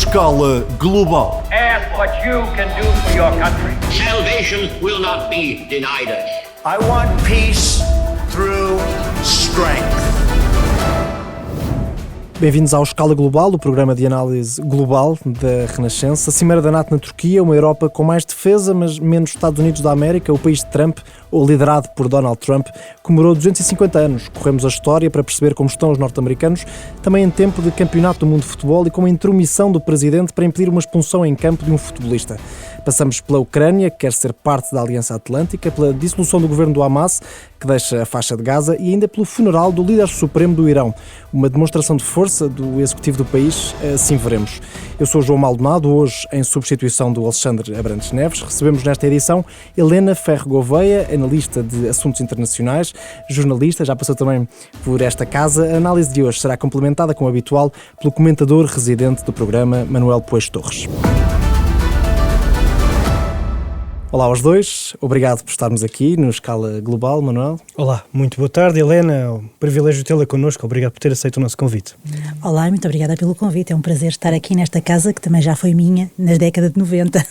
escala global. Ask what you can do for your country. Salvation will not be denied us. I want peace through strength. Bem-vindos ao Escala Global, o programa de análise global da Renascença. A Cimeira da NATO na Turquia, uma Europa com mais defesa, mas menos Estados Unidos da América, o país de Trump, ou liderado por Donald Trump, comemorou 250 anos. Corremos a história para perceber como estão os norte-americanos, também em tempo de campeonato do mundo de futebol e com a intromissão do presidente para impedir uma expulsão em campo de um futebolista. Passamos pela Ucrânia, que quer ser parte da Aliança Atlântica, pela dissolução do governo do Hamas, que deixa a faixa de Gaza, e ainda pelo funeral do líder supremo do Irão. Uma demonstração de força do executivo do país, assim veremos. Eu sou o João Maldonado, hoje em substituição do Alexandre Abrantes Neves. Recebemos nesta edição Helena Ferro Gouveia, analista de assuntos internacionais, jornalista, já passou também por esta casa. A análise de hoje será complementada, como habitual, pelo comentador residente do programa, Manuel Poeixo Torres. Olá aos dois, obrigado por estarmos aqui no Escala Global, Manuel. Olá, muito boa tarde, Helena, é um privilégio tê-la connosco, obrigado por ter aceito o nosso convite. Olá, muito obrigada pelo convite, é um prazer estar aqui nesta casa que também já foi minha na década de 90.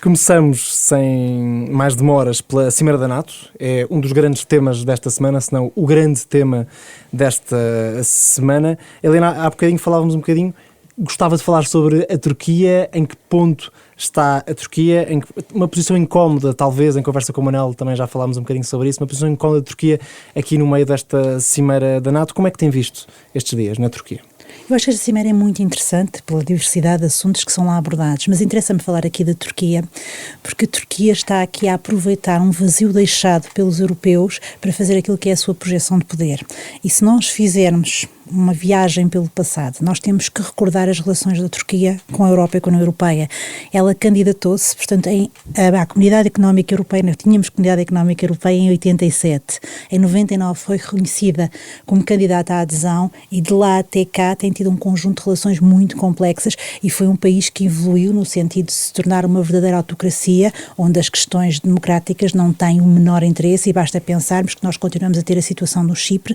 Começamos sem mais demoras pela Cimeira da NATO, é um dos grandes temas desta semana, se não o grande tema desta semana. Helena, há bocadinho falávamos um bocadinho, gostava de falar sobre a Turquia, em que ponto está a Turquia, uma posição incómoda, talvez, em conversa com o Manel, também já falámos um bocadinho sobre isso, uma posição incómoda da Turquia aqui no meio desta Cimeira da NATO. Como é que tem visto estes dias na Turquia? Eu acho que esta cimeira é muito interessante pela diversidade de assuntos que são lá abordados, mas interessa-me falar aqui da Turquia, porque a Turquia está aqui a aproveitar um vazio deixado pelos europeus para fazer aquilo que é a sua projeção de poder. E se nós fizermos uma viagem pelo passado, nós temos que recordar as relações da Turquia com a Europa e com a União Europeia. Ela candidatou-se, portanto, à Comunidade Económica Europeia, nós tínhamos Comunidade Económica Europeia em 87, em 99 foi reconhecida como candidata à adesão e de lá até cá tem tido um conjunto de relações muito complexas e foi um país que evoluiu no sentido de se tornar uma verdadeira autocracia, onde as questões democráticas não têm o menor interesse e basta pensarmos que nós continuamos a ter a situação no Chipre,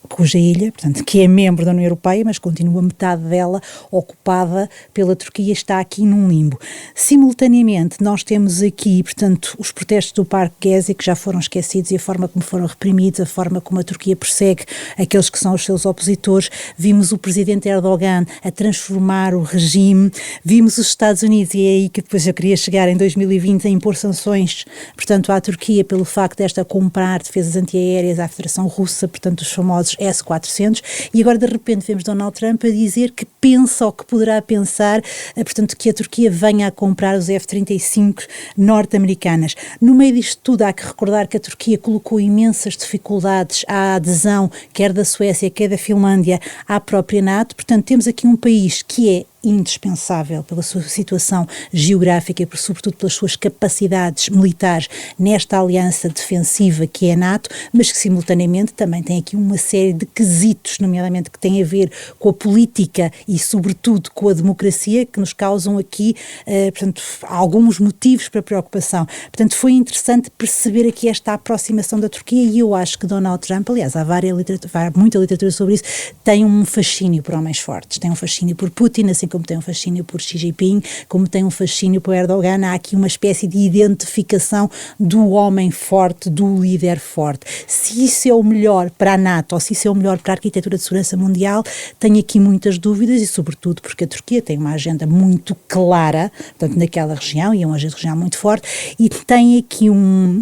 cuja ilha, portanto, que é membro da União Europeia, mas continua metade dela ocupada pela Turquia, está aqui num limbo. Simultaneamente, nós temos aqui, portanto, os protestos do Parque Gezi, que já foram esquecidos, e a forma como foram reprimidos, a forma como a Turquia persegue aqueles que são os seus opositores. Vimos o presidente Erdogan a transformar o regime, vimos os Estados Unidos, e é aí que depois eu queria chegar, em 2020, a impor sanções, portanto, à Turquia, pelo facto desta comprar defesas antiaéreas à Federação Russa, portanto, os famosos S-400, e agora de repente vemos Donald Trump a dizer que pensa ou que poderá pensar, portanto, que a Turquia venha a comprar os F-35 norte-americanas. No meio disto tudo há que recordar que a Turquia colocou imensas dificuldades à adesão, quer da Suécia, quer da Finlândia, à própria NATO, portanto temos aqui um país que é indispensável pela sua situação geográfica e sobretudo pelas suas capacidades militares nesta aliança defensiva que é a NATO, mas que simultaneamente também tem aqui uma série de quesitos, nomeadamente que têm a ver com a política e sobretudo com a democracia, que nos causam aqui, portanto, alguns motivos para preocupação. Portanto, foi interessante perceber aqui esta aproximação da Turquia e eu acho que Donald Trump, aliás, há muita literatura sobre isso, tem um fascínio por homens fortes, tem um fascínio por Putin, assim como tem um fascínio por Xi Jinping, como tem um fascínio por Erdogan. Há aqui uma espécie de identificação do homem forte, do líder forte. Se isso é o melhor para a NATO ou se isso é o melhor para a arquitetura de segurança mundial, tenho aqui muitas dúvidas e sobretudo porque a Turquia tem uma agenda muito clara, portanto, naquela região, e é uma agenda regional muito forte, e tem aqui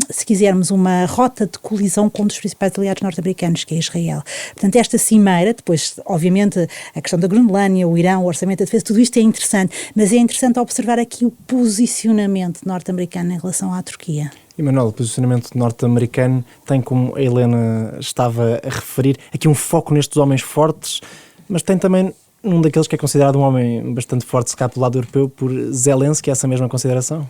se quisermos, uma rota de colisão com um dos principais aliados norte-americanos, que é Israel. Portanto, esta cimeira, depois, obviamente, a questão da Groenlândia, o Irão, o orçamento da defesa, tudo isto é interessante, mas é interessante observar aqui o posicionamento norte-americano em relação à Turquia. E Manuel, o posicionamento norte-americano tem, como a Helena estava a referir, aqui um foco nestes homens fortes, mas tem também um daqueles que é considerado um homem bastante forte, se cá pelo lado europeu, por Zelensky, essa mesma consideração?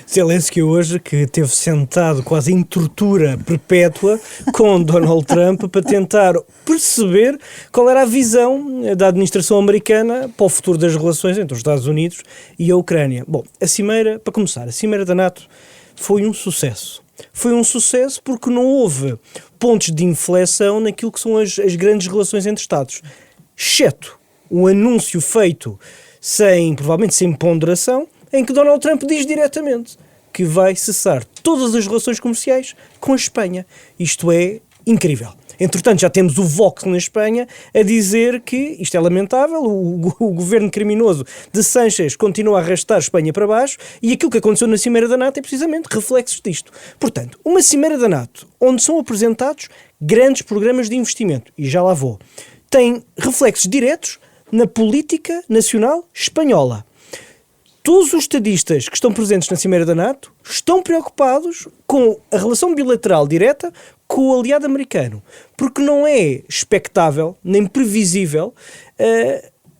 Zelensky hoje, que esteve sentado quase em tortura perpétua com Donald Trump para tentar perceber qual era a visão da administração americana para o futuro das relações entre os Estados Unidos e a Ucrânia. Bom, a cimeira, para começar, a cimeira da NATO foi um sucesso. Foi um sucesso porque não houve pontos de inflexão naquilo que são as grandes relações entre Estados, exceto um anúncio feito provavelmente sem ponderação, em que Donald Trump diz diretamente que vai cessar todas as relações comerciais com a Espanha. Isto é incrível. Entretanto, já temos o Vox na Espanha a dizer que isto é lamentável, o governo criminoso de Sánchez continua a arrastar a Espanha para baixo, e aquilo que aconteceu na Cimeira da NATO é precisamente reflexos disto. Portanto, uma Cimeira da NATO onde são apresentados grandes programas de investimento, e já lá vou, tem reflexos diretos na política nacional espanhola. Todos os estadistas que estão presentes na Cimeira da NATO estão preocupados com a relação bilateral direta com o aliado americano, porque não é expectável, nem previsível,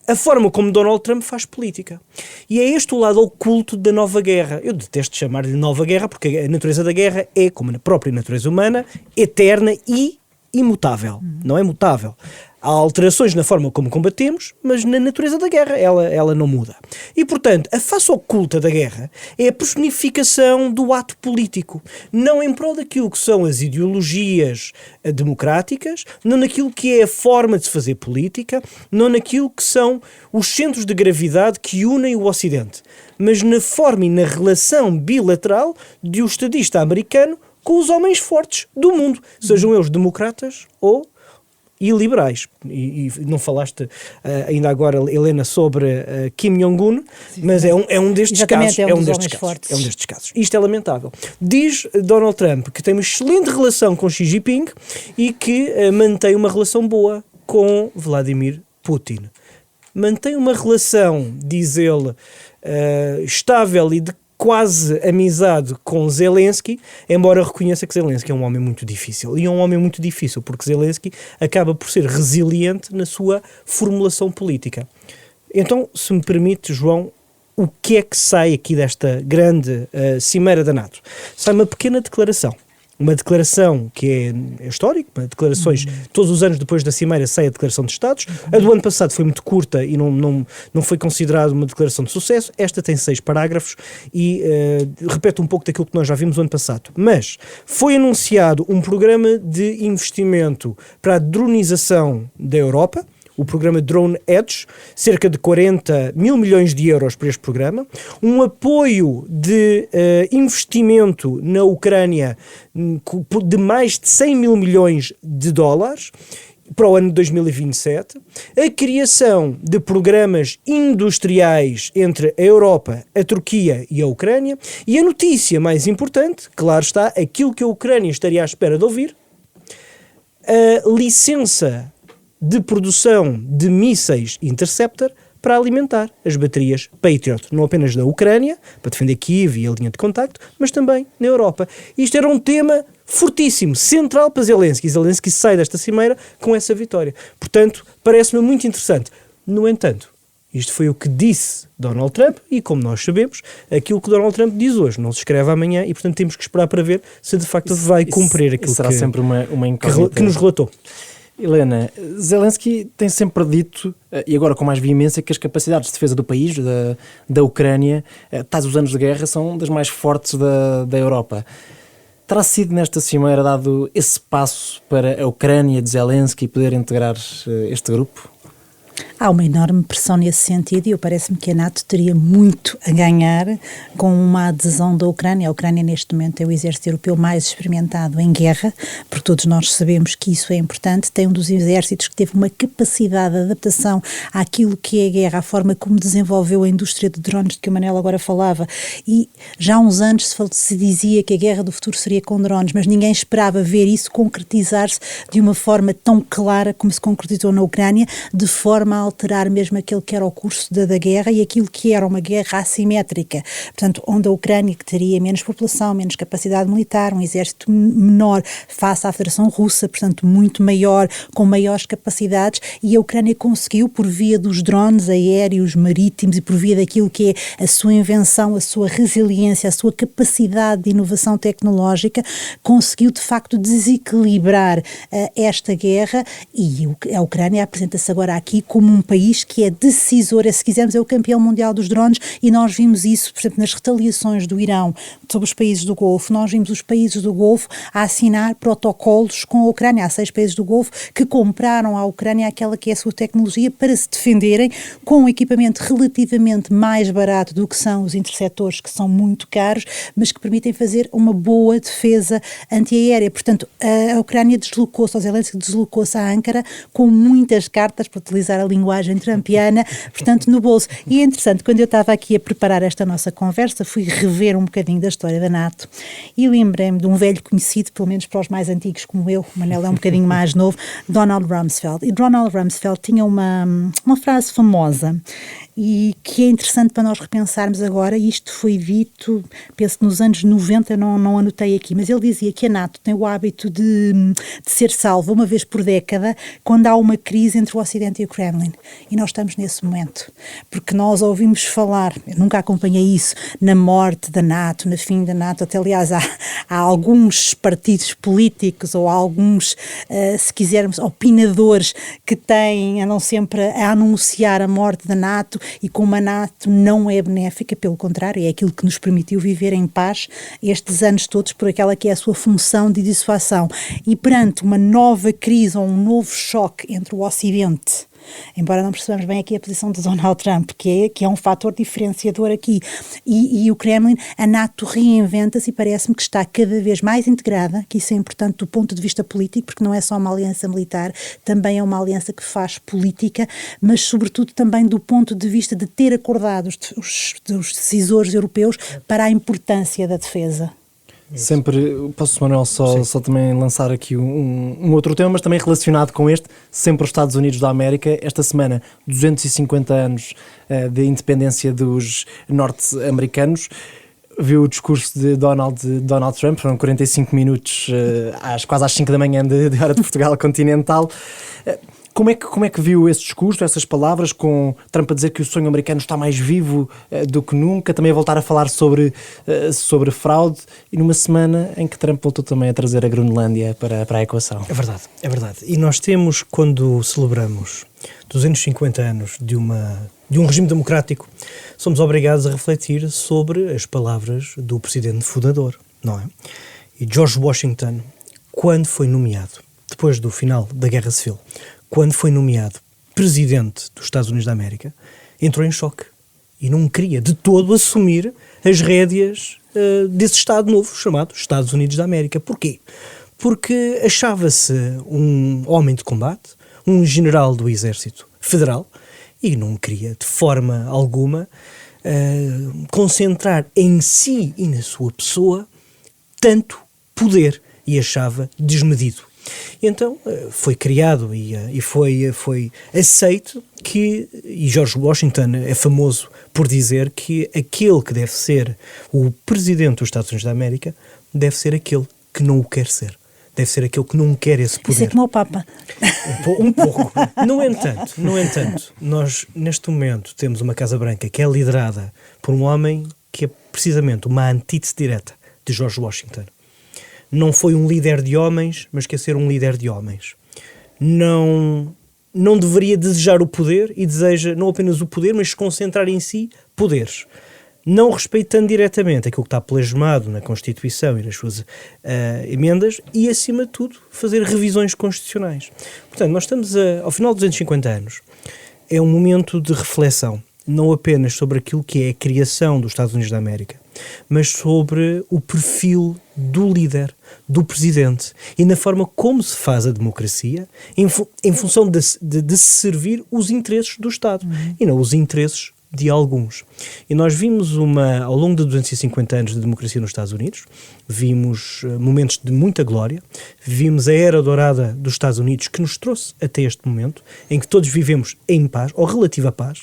a forma como Donald Trump faz política. E é este o lado oculto da nova guerra. Eu detesto chamar-lhe nova guerra, porque a natureza da guerra é, como a própria natureza humana, eterna e imutável. Não é mutável. Há alterações na forma como combatemos, mas na natureza da guerra ela não muda. E, portanto, a face oculta da guerra é a personificação do ato político, não em prol daquilo que são as ideologias democráticas, não naquilo que é a forma de se fazer política, não naquilo que são os centros de gravidade que unem o Ocidente, mas na forma e na relação bilateral de um estadista americano com os homens fortes do mundo, sejam eles democratas ou e liberais. E não falaste ainda agora, Helena, sobre Kim Jong-un, mas é um destes casos. É um destes casos. Isto é lamentável. Diz Donald Trump que tem uma excelente relação com Xi Jinping e que mantém uma relação boa com Vladimir Putin. Mantém uma relação, diz ele, estável e de quase amizade com Zelensky, embora reconheça que Zelensky é um homem muito difícil. E é um homem muito difícil porque Zelensky acaba por ser resiliente na sua formulação política. Então, se me permite, João, o que é que sai aqui desta grande Cimeira da NATO? Sai uma pequena declaração. Uma declaração que é histórica, declarações, todos os anos depois da Cimeira sai a Declaração de Estados. A do ano passado foi muito curta e não foi considerada uma declaração de sucesso. Esta tem 6 parágrafos e repete um pouco daquilo que nós já vimos no ano passado. Mas foi anunciado um programa de investimento para a dronização da Europa, o programa Drone Edge, cerca de 40 mil milhões de euros para este programa, um apoio de investimento na Ucrânia de mais de 100 mil milhões de dólares para o ano de 2027, a criação de programas industriais entre a Europa, a Turquia e a Ucrânia, e a notícia mais importante, claro está, aquilo que a Ucrânia estaria à espera de ouvir, a licença de produção de mísseis Interceptor para alimentar as baterias Patriot, não apenas da Ucrânia, para defender Kiev e a linha de contacto, mas também na Europa. Isto era um tema fortíssimo, central para Zelensky. Zelensky sai desta cimeira com essa vitória. Portanto, parece-me muito interessante. No entanto, isto foi o que disse Donald Trump e, como nós sabemos, aquilo que Donald Trump diz hoje não se escreve amanhã e, portanto, temos que esperar para ver se de facto vai cumprir aquilo será sempre uma incógnita que nos relatou. Helena, Zelensky tem sempre dito, e agora com mais veemência, que as capacidades de defesa do país, da Ucrânia, tais os anos de guerra, são das mais fortes da Europa. Terá sido nesta cimeira dado esse passo para a Ucrânia de Zelensky poder integrar este grupo? Há uma enorme pressão nesse sentido e parece-me que a NATO teria muito a ganhar com uma adesão da Ucrânia. A Ucrânia neste momento é o exército europeu mais experimentado em guerra, porque todos nós sabemos que isso é importante. Tem um dos exércitos que teve uma capacidade de adaptação àquilo que é a guerra, à forma como desenvolveu a indústria de drones de que o Manel agora falava. E já há uns anos se dizia que a guerra do futuro seria com drones, mas ninguém esperava ver isso concretizar-se de uma forma tão clara como se concretizou na Ucrânia, de forma a alterar mesmo aquele que era o curso da guerra e aquilo que era uma guerra assimétrica. Portanto, onde a Ucrânia, que teria menos população, menos capacidade militar, um exército menor face à Federação Russa, portanto, muito maior, com maiores capacidades, e a Ucrânia conseguiu, por via dos drones aéreos, marítimos e por via daquilo que é a sua invenção, a sua resiliência, a sua capacidade de inovação tecnológica, conseguiu, de facto, desequilibrar esta guerra, e a Ucrânia apresenta-se agora aqui como um um país que é decisor, se quisermos é o campeão mundial dos drones, e nós vimos isso, por exemplo, nas retaliações do Irão sobre os países do Golfo. Nós vimos os países do Golfo a assinar protocolos com a Ucrânia. Há 6 países do Golfo que compraram à Ucrânia aquela que é a sua tecnologia para se defenderem com um equipamento relativamente mais barato do que são os interceptores, que são muito caros, mas que permitem fazer uma boa defesa antiaérea. Portanto, a Ucrânia deslocou-se, o Zelensky deslocou-se a Ankara com muitas cartas, para utilizar a linguagem trumpiana, portanto, no bolso. E é interessante, quando eu estava aqui a preparar esta nossa conversa, fui rever um bocadinho da história da NATO e lembrei-me de um velho conhecido, pelo menos para os mais antigos como eu, o Manel é um bocadinho mais novo, Donald Rumsfeld. E Donald Rumsfeld tinha uma frase famosa e que é interessante para nós repensarmos agora. Isto foi dito, penso que nos anos 90, não anotei aqui, mas ele dizia que a NATO tem o hábito de ser salva uma vez por década quando há uma crise entre o Ocidente e o Kremlin. E nós estamos nesse momento, porque nós ouvimos falar, eu nunca acompanhei isso, na morte da NATO, na fim da NATO, até aliás há alguns partidos políticos ou alguns, se quisermos, opinadores que andam sempre a anunciar a morte da NATO, e como a NATO não é benéfica, pelo contrário, é aquilo que nos permitiu viver em paz estes anos todos por aquela que é a sua função de dissuasão. E perante uma nova crise ou um novo choque entre o Ocidente, embora não percebamos bem aqui a posição de Donald Trump, que é um fator diferenciador aqui, e o Kremlin, a NATO reinventa-se e parece-me que está cada vez mais integrada, que isso é importante do ponto de vista político, porque não é só uma aliança militar, também é uma aliança que faz política, mas sobretudo também do ponto de vista de ter acordado os decisores europeus para a importância da defesa. Sempre, posso, Manuel, só também lançar aqui um outro tema, mas também relacionado com este, sempre os Estados Unidos da América. Esta semana, 250 anos de independência dos norte-americanos. Viu o discurso de Donald Trump, foram 45 minutos, quase às 5 da manhã de hora de Portugal continental. Como é que viu esse discurso, essas palavras, com Trump a dizer que o sonho americano está mais vivo do que nunca, também a voltar a falar sobre fraude, e numa semana em que Trump voltou também a trazer a Groenlândia para a equação? É verdade. E nós temos, quando celebramos 250 anos de um regime democrático, somos obrigados a refletir sobre as palavras do presidente fundador, não é? E George Washington, quando foi nomeado, depois do final da Guerra Civil, quando foi nomeado presidente dos Estados Unidos da América, entrou em choque e não queria de todo assumir as rédeas desse Estado novo chamado Estados Unidos da América. Porquê? Porque achava-se um homem de combate, um general do Exército Federal, e não queria de forma alguma concentrar em si e na sua pessoa tanto poder, e achava desmedido. Então foi criado e foi aceito que, e George Washington é famoso por dizer que aquele que deve ser o presidente dos Estados Unidos da América deve ser aquele que não o quer ser. Deve ser aquele que não quer esse poder. Isso é como o Papa. Um pouco. No entanto, nós neste momento temos uma Casa Branca que é liderada por um homem que é precisamente uma antítese direta de George Washington. Não foi um líder de homens, mas quer ser um líder de homens. Não deveria desejar o poder, e deseja não apenas o poder, mas se concentrar em si poderes. Não respeitando diretamente aquilo que está plasmado na Constituição e nas suas emendas, e, acima de tudo, fazer revisões constitucionais. Portanto, nós estamos ao final de 250 anos. É um momento de reflexão, não apenas sobre aquilo que é a criação dos Estados Unidos da América, mas sobre o perfil do líder, do presidente, e na forma como se faz a democracia em função de se servir os interesses do Estado e não os interesses de alguns. E nós vimos ao longo de 250 anos de democracia nos Estados Unidos, vimos momentos de muita glória, vimos a era dourada dos Estados Unidos que nos trouxe até este momento, em que todos vivemos em paz, ou relativa paz,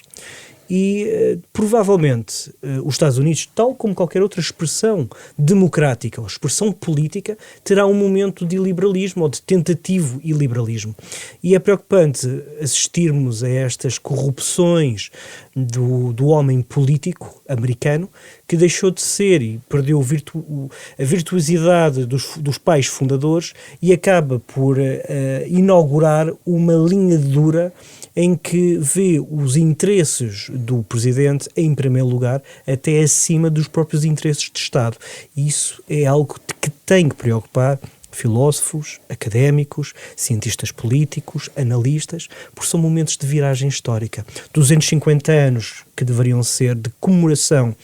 e provavelmente os Estados Unidos, tal como qualquer outra expressão democrática ou expressão política, terá um momento de liberalismo ou de tentativo iliberalismo. E é preocupante assistirmos a estas corrupções do homem político americano, que deixou de ser e perdeu a virtuosidade dos pais fundadores e acaba por inaugurar uma linha dura em que vê os interesses do presidente em primeiro lugar, até acima dos próprios interesses de Estado. E isso é algo que tem que preocupar filósofos, académicos, cientistas políticos, analistas, porque são momentos de viragem histórica. 250 anos que deveriam ser de comemoração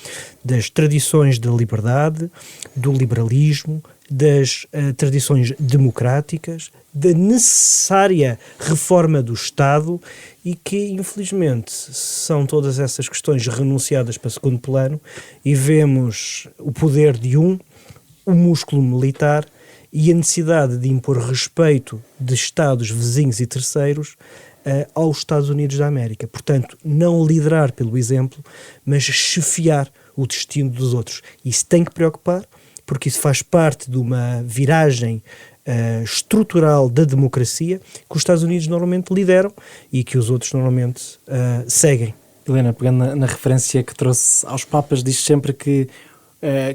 das tradições da liberdade, do liberalismo, das tradições democráticas, da necessária reforma do Estado, e que, infelizmente, são todas essas questões renunciadas para segundo plano, e vemos o poder de o músculo militar e a necessidade de impor respeito de Estados vizinhos e terceiros aos Estados Unidos da América. Portanto, não liderar pelo exemplo, mas chefiar o destino dos outros. Isso tem que preocupar, porque isso faz parte de uma viragem estrutural da democracia que os Estados Unidos normalmente lideram e que os outros normalmente seguem. Helena, pegando na referência que trouxe aos Papas, diz sempre que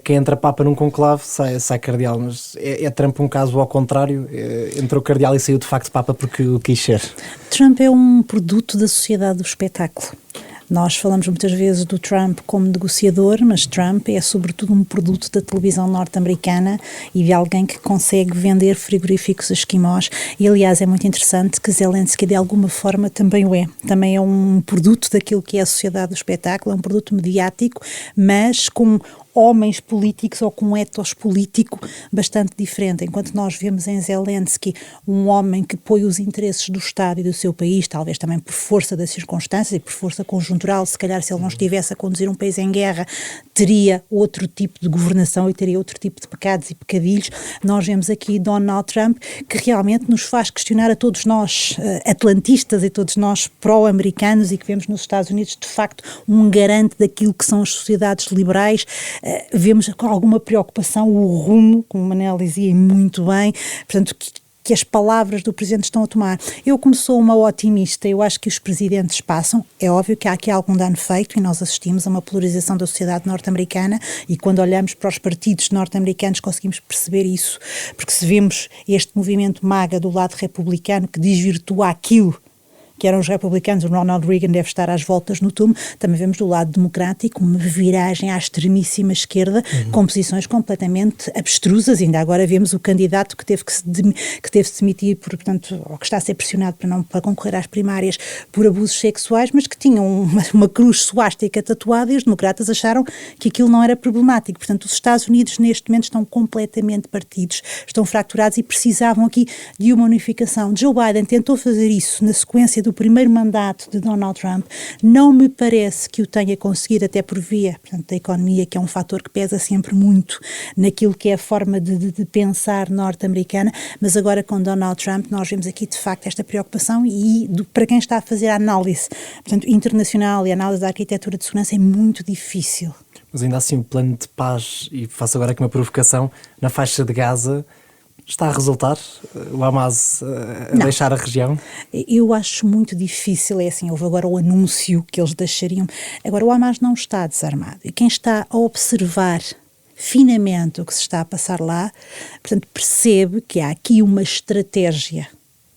quem entra Papa num conclave sai cardeal, mas é Trump um caso ao contrário? Entrou cardeal e saiu de facto Papa porque o quis ser? Trump é um produto da sociedade do espetáculo. Nós falamos muitas vezes do Trump como negociador, mas Trump é sobretudo um produto da televisão norte-americana e de alguém que consegue vender frigoríficos esquimós. E aliás é muito interessante que Zelensky de alguma forma também o é. Também é um produto daquilo que é a sociedade do espetáculo, é um produto mediático, mas com homens políticos ou com um ethos político bastante diferente. Enquanto nós vemos em Zelensky um homem que põe os interesses do Estado e do seu país, talvez também por força das circunstâncias e por força conjuntural, se calhar se ele não estivesse a conduzir um país em guerra, teria outro tipo de governação e teria outro tipo de pecados e pecadilhos. Nós vemos aqui Donald Trump, que realmente nos faz questionar a todos nós, atlantistas e todos nós pró-americanos, e que vemos nos Estados Unidos, de facto, um garante daquilo que são as sociedades liberais. Vemos com alguma preocupação o rumo, como o Manel dizia muito bem, portanto, que as palavras do Presidente estão a tomar. Eu, como sou uma otimista, eu acho que os presidentes passam. É óbvio que há aqui algum dano feito e nós assistimos a uma polarização da sociedade norte-americana, e quando olhamos para os partidos norte-americanos conseguimos perceber isso, porque se vemos este movimento MAGA do lado republicano que desvirtua aquilo que eram os republicanos, o Ronald Reagan deve estar às voltas no túmulo, também vemos do lado democrático uma viragem à extremíssima esquerda, com posições completamente abstrusas. Ainda agora vemos o candidato que teve que se demitir, portanto, ou que está a ser pressionado para concorrer às primárias por abusos sexuais, mas que tinha uma cruz suástica tatuada, e os democratas acharam que aquilo não era problemático. Portanto, os Estados Unidos neste momento estão completamente partidos, estão fracturados e precisavam aqui de uma unificação. Joe Biden tentou fazer isso na sequência do primeiro mandato de Donald Trump, não me parece que o tenha conseguido, até por via, portanto, da economia, que é um fator que pesa sempre muito naquilo que é a forma de pensar norte-americana, mas agora com Donald Trump nós vemos aqui de facto esta preocupação e para quem está a fazer a análise, portanto, internacional e a análise da arquitetura de segurança é muito difícil. Mas ainda assim o plano de paz, e faço agora aqui uma provocação, na faixa de Gaza, está a resultar? O Hamas a deixar a região? Eu acho muito difícil, é assim, houve agora o anúncio que eles deixariam. Agora, o Hamas não está desarmado, e quem está a observar finamente o que se está a passar lá, portanto, percebe que há aqui uma estratégia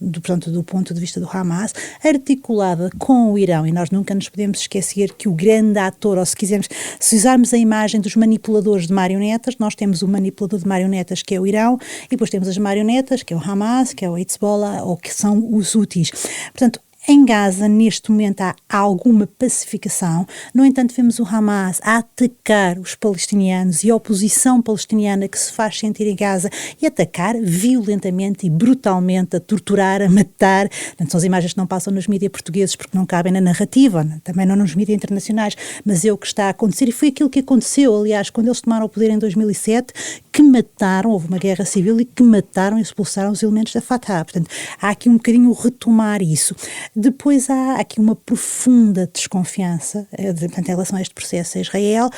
do ponto de vista do Hamas, articulada com o Irão, e nós nunca nos podemos esquecer que o grande ator, ou se quisermos, se usarmos a imagem dos manipuladores de marionetas, nós temos o manipulador de marionetas que é o Irão, e depois temos as marionetas, que é o Hamas, que é o Hezbollah, ou que são os Houthis. Portanto, em Gaza, neste momento, há alguma pacificação. No entanto, vemos o Hamas a atacar os palestinianos e a oposição palestiniana que se faz sentir em Gaza, e atacar violentamente e brutalmente, a torturar, a matar. Portanto, são as imagens que não passam nos mídias portugueses porque não cabem na narrativa, também não nos mídias internacionais, mas é o que está a acontecer, e foi aquilo que aconteceu, aliás, quando eles tomaram o poder em 2007, que mataram, houve uma guerra civil e que mataram e expulsaram os elementos da Fatah. Portanto, há aqui um bocadinho retomar isso. Depois há aqui uma profunda desconfiança, portanto, em relação a este processo a Israel.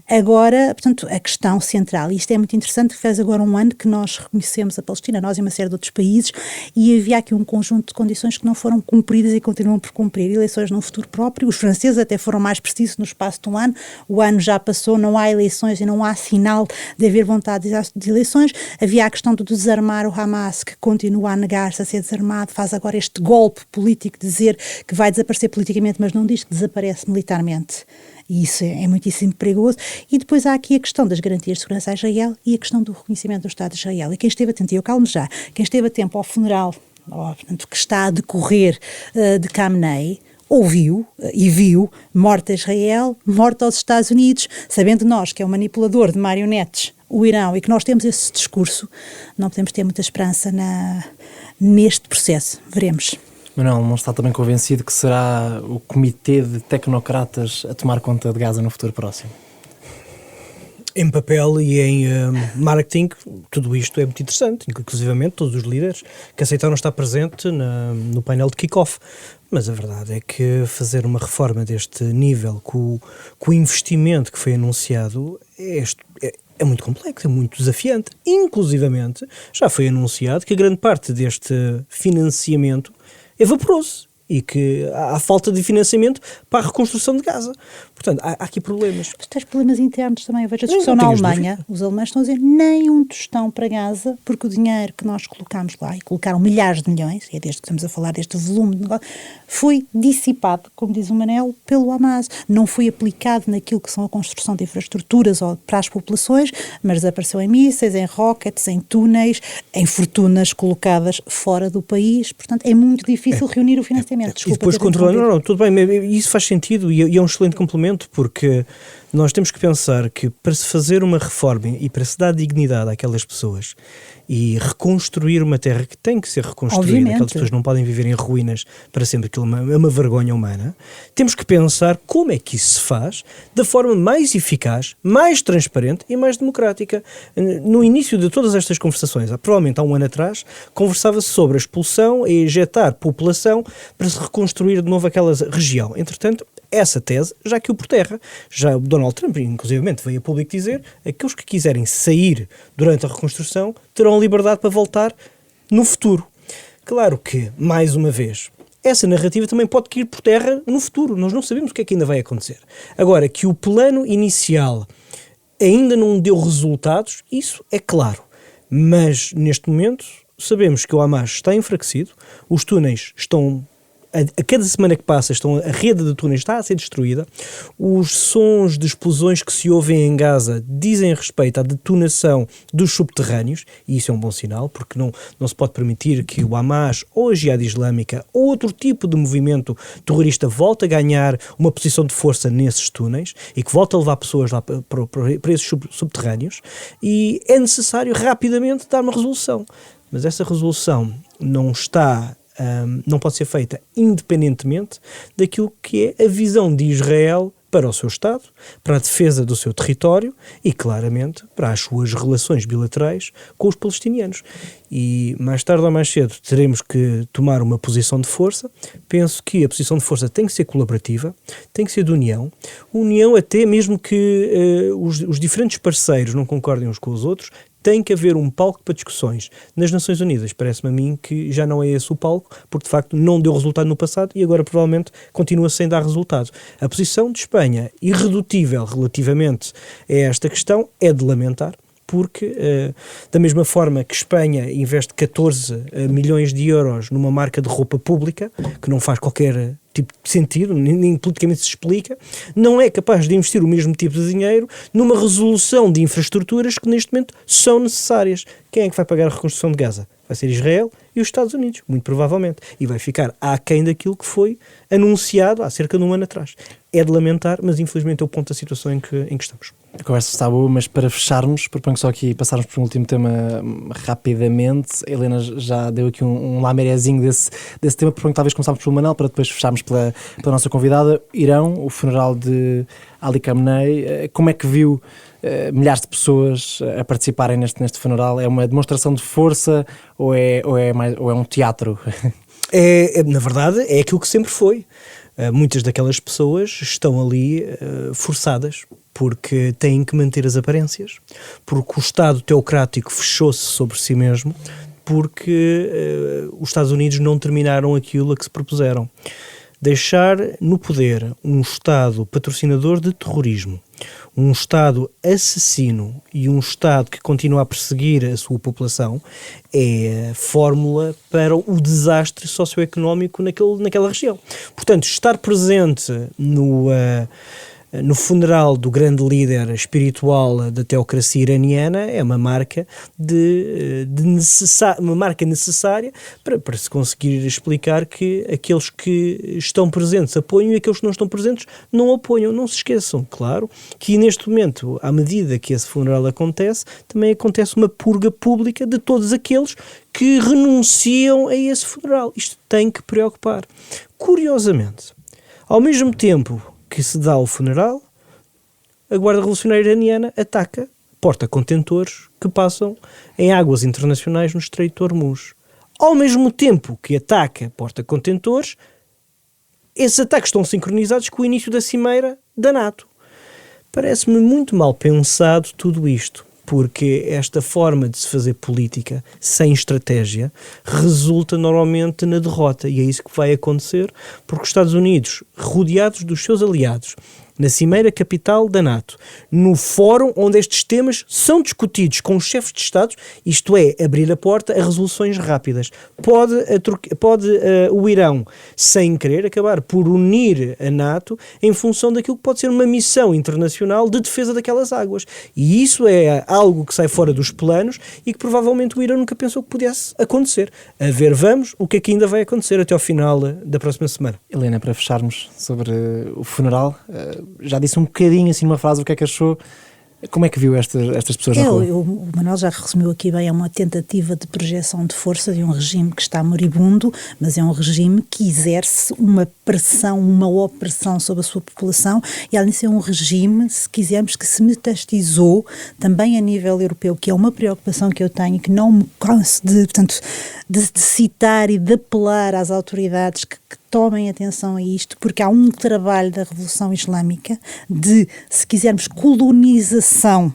Agora, portanto, a questão central, e isto é muito interessante, faz agora um ano que nós reconhecemos a Palestina, nós e uma série de outros países, e havia aqui um conjunto de condições que não foram cumpridas e continuam por cumprir. Eleições num futuro próprio, os franceses até foram mais precisos no espaço de um ano, o ano já passou, não há eleições e não há sinal de haver vontade de eleições. Havia a questão de desarmar o Hamas, que continua a negar-se a ser desarmado, faz agora este golpe político de dizer que vai desaparecer politicamente, mas não diz que desaparece militarmente. E isso é muitíssimo perigoso. E depois há aqui a questão das garantias de segurança a Israel e a questão do reconhecimento do Estado de Israel. E quem esteve atento, e eu calmo já, quem esteve atento ao funeral, portanto, que está a decorrer de Khamenei, ouviu e viu morte a Israel, morte aos Estados Unidos, sabendo nós que é um manipulador de marionetes o Irão e que nós temos esse discurso, não podemos ter muita esperança neste processo. Veremos. Manuel, não está também convencido que será o comitê de tecnocratas a tomar conta de Gaza no futuro próximo? Em papel e em marketing, tudo isto é muito interessante, inclusivamente todos os líderes que aceitaram estar presente no painel de kick-off. Mas a verdade é que fazer uma reforma deste nível, com o investimento que foi anunciado, é muito complexo, é muito desafiante. Inclusivamente, já foi anunciado que a grande parte deste financiamento evaporou-se e que há falta de financiamento para a reconstrução de Gaza. Portanto, há aqui problemas. Mas tens problemas internos também. Eu vejo a discussão na Alemanha. Os alemães estão a dizer nem um tostão para Gaza, porque o dinheiro que nós colocámos lá, e colocaram milhares de milhões, e é desde que estamos a falar deste volume de negócio, foi dissipado, como diz o Manel, pelo Hamas. Não foi aplicado naquilo que são a construção de infraestruturas ou para as populações, mas desapareceu em mísseis, em rockets, em túneis, em fortunas colocadas fora do país. Portanto, é muito difícil reunir o financiamento. Desculpa, e depois controlando, não, tudo bem, isso faz sentido e é um excelente complemento, porque nós temos que pensar que para se fazer uma reforma e para se dar dignidade àquelas pessoas e reconstruir uma terra que tem que ser reconstruída, obviamente, aquelas pessoas não podem viver em ruínas para sempre, aquilo é uma vergonha humana, temos que pensar como é que isso se faz da forma mais eficaz, mais transparente e mais democrática. No início de todas estas conversações, provavelmente há um ano atrás, conversava-se sobre a expulsão e ejetar população para se reconstruir de novo aquela região. Entretanto, essa tese já caiu por terra. Já o Donald Trump, inclusivamente, veio a público dizer que aqueles que quiserem sair durante a reconstrução terão liberdade para voltar no futuro. Claro que, mais uma vez, essa narrativa também pode cair por terra no futuro. Nós não sabemos o que é que ainda vai acontecer. Agora, que o plano inicial ainda não deu resultados, isso é claro. Mas, neste momento, sabemos que o Hamas está enfraquecido, os túneis estão... A cada semana que passa, a rede de túneis está a ser destruída, os sons de explosões que se ouvem em Gaza dizem respeito à detonação dos subterrâneos, e isso é um bom sinal, porque não se pode permitir que o Hamas ou a Jihad Islâmica ou outro tipo de movimento terrorista volte a ganhar uma posição de força nesses túneis e que volte a levar pessoas lá para esses subterrâneos, e é necessário rapidamente dar uma resolução. Mas essa resolução não pode ser feita independentemente daquilo que é a visão de Israel para o seu Estado, para a defesa do seu território e, claramente, para as suas relações bilaterais com os palestinianos. E, mais tarde ou mais cedo, teremos que tomar uma posição de força. Penso que a posição de força tem que ser colaborativa, tem que ser de união. União até mesmo que os diferentes parceiros não concordem uns com os outros, tem que haver um palco para discussões. Nas Nações Unidas, parece-me a mim que já não é esse o palco, porque de facto não deu resultado no passado e agora provavelmente continua sem dar resultado. A posição de Espanha, irredutível relativamente a esta questão, é de lamentar, porque da mesma forma que Espanha investe 14 milhões de euros numa marca de roupa pública, que não faz qualquer tipo de sentido, nem politicamente se explica, não é capaz de investir o mesmo tipo de dinheiro numa resolução de infraestruturas que neste momento são necessárias. Quem é que vai pagar a reconstrução de Gaza? Vai ser Israel e os Estados Unidos, muito provavelmente. E vai ficar aquém daquilo que foi anunciado há cerca de um ano atrás. É de lamentar, mas infelizmente é o ponto da situação em que estamos. A conversa está boa, mas para fecharmos, proponho só aqui passarmos por um último tema rapidamente. A Helena já deu aqui um lamerezinho desse tema, proponho que talvez começarmos pelo Manel, para depois fecharmos pela nossa convidada. Irão, o funeral de Ali Khamenei, como é que viu milhares de pessoas a participarem neste funeral? É uma demonstração de força ou é um teatro? Na verdade, é aquilo que sempre foi. Muitas daquelas pessoas estão ali forçadas, porque têm que manter as aparências, porque o Estado teocrático fechou-se sobre si mesmo, porque os Estados Unidos não terminaram aquilo a que se propuseram. Deixar no poder um Estado patrocinador de terrorismo, um Estado assassino e um Estado que continua a perseguir a sua população é a fórmula para o desastre socioeconómico naquela região. Portanto, estar presente no funeral do grande líder espiritual da teocracia iraniana é uma marca uma marca necessária para se conseguir explicar que aqueles que estão presentes apoiam e aqueles que não estão presentes não apoiam. Não se esqueçam, claro, que neste momento, à medida que esse funeral acontece, também acontece uma purga pública de todos aqueles que renunciam a esse funeral. Isto tem que preocupar. Curiosamente, ao mesmo tempo que se dá o funeral, a Guarda Revolucionária Iraniana ataca porta-contentores que passam em águas internacionais no Estreito de Hormuz. Ao mesmo tempo que ataca porta-contentores, esses ataques estão sincronizados com o início da cimeira da NATO. Parece-me muito mal pensado tudo isto, porque esta forma de se fazer política sem estratégia resulta normalmente na derrota, e é isso que vai acontecer, porque os Estados Unidos, rodeados dos seus aliados, na cimeira capital da NATO, no fórum onde estes temas são discutidos com os chefes de Estado, isto é, abrir a porta a resoluções rápidas. Pode o Irão, sem querer, acabar por unir a NATO em função daquilo que pode ser uma missão internacional de defesa daquelas águas. E isso é algo que sai fora dos planos e que provavelmente o Irão nunca pensou que pudesse acontecer. A ver, vamos, o que é que ainda vai acontecer até ao final da próxima semana. Helena, para fecharmos sobre o funeral, já disse um bocadinho assim numa frase o que é que achou. Como é que viu estas pessoas na rua? O Manuel já resumiu aqui bem, é uma tentativa de projeção de força de um regime que está moribundo, mas é um regime que exerce uma pressão, uma opressão sobre a sua população, e além de ser um regime, se quisermos, que se metastizou também a nível europeu, que é uma preocupação que eu tenho e que não me canso de citar e de apelar às autoridades que tomem atenção a isto, porque há um trabalho da Revolução Islâmica de, se quisermos, colonização,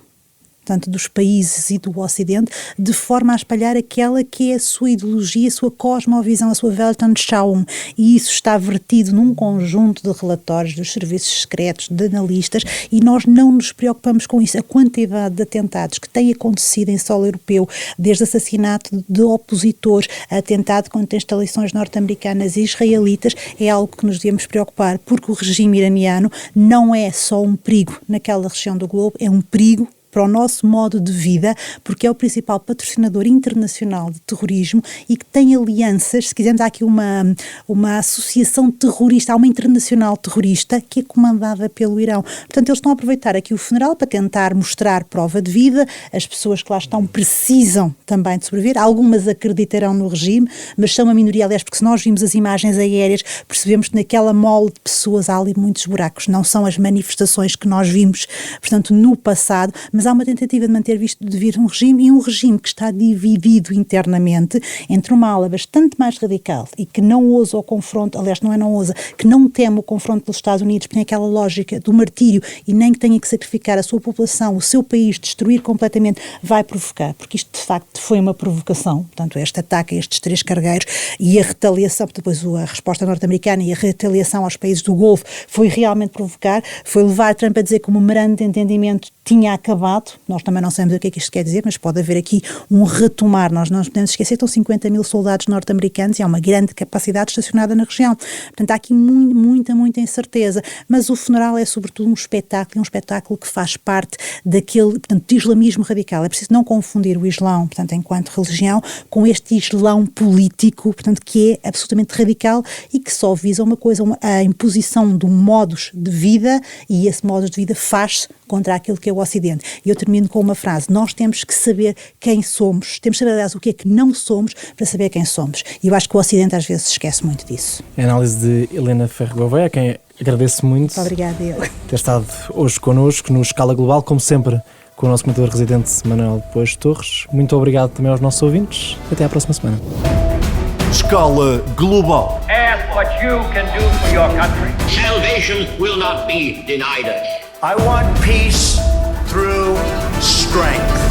portanto, dos países e do Ocidente, de forma a espalhar aquela que é a sua ideologia, a sua cosmovisão, a sua Weltanschauung, e isso está vertido num conjunto de relatórios dos serviços secretos, de analistas, e nós não nos preocupamos com isso. A quantidade de atentados que tem acontecido em solo europeu, desde assassinato de opositores, a atentado contra instalações norte-americanas e israelitas, é algo que nos devemos preocupar, porque o regime iraniano não é só um perigo naquela região do globo, é um perigo para o nosso modo de vida, porque é o principal patrocinador internacional de terrorismo e que tem alianças, se quisermos, há aqui uma associação terrorista, há uma internacional terrorista que é comandada pelo Irão. Portanto, eles estão a aproveitar aqui o funeral para tentar mostrar prova de vida. As pessoas que lá estão precisam também de sobreviver. Algumas acreditarão no regime, mas são uma minoria, aliás, porque se nós vimos as imagens aéreas, percebemos que naquela mole de pessoas há ali muitos buracos. Não são as manifestações que nós vimos, portanto, no passado, mas há uma tentativa de manter visto de vir um regime, e um regime que está dividido internamente entre uma ala bastante mais radical e que não ousa o confronto, aliás, não ousa, que não teme o confronto dos Estados Unidos, porque tem aquela lógica do martírio e nem que tenha que sacrificar a sua população, o seu país, destruir completamente, vai provocar, porque isto de facto foi uma provocação, portanto, este ataque a estes 3 cargueiros e a retaliação, depois a resposta norte-americana e a retaliação aos países do Golfo foi realmente provocar, foi levar Trump a dizer que o memorando de entendimento tinha acabado. Nós também não sabemos o que é que isto quer dizer, mas pode haver aqui um retomar. Nós não podemos esquecer que estão 50 mil soldados norte-americanos e há uma grande capacidade estacionada na região. Portanto, há aqui muita incerteza. Mas o funeral é sobretudo um espetáculo que faz parte daquele, portanto, de islamismo radical. É preciso não confundir o Islão, portanto, enquanto religião, com este Islão político, portanto, que é absolutamente radical e que só visa uma coisa, a imposição de um modus de vida, e esse modus de vida faz-se contra aquilo que é o Ocidente. E eu termino com uma frase: nós temos que saber quem somos, temos que saber, aliás, o que é que não somos para saber quem somos. E eu acho que o Ocidente às vezes esquece muito disso. A análise de Helena Ferro Gouveia, a quem agradeço muito. Muito obrigada, eu. Ter estado hoje connosco no Escala Global, como sempre, com o nosso comentador residente Manuel Pois Torres. Muito obrigado também aos nossos ouvintes. Até à próxima semana. escala global. Ask what you can do for your country. Salvation will not be denied us. I want peace through strength.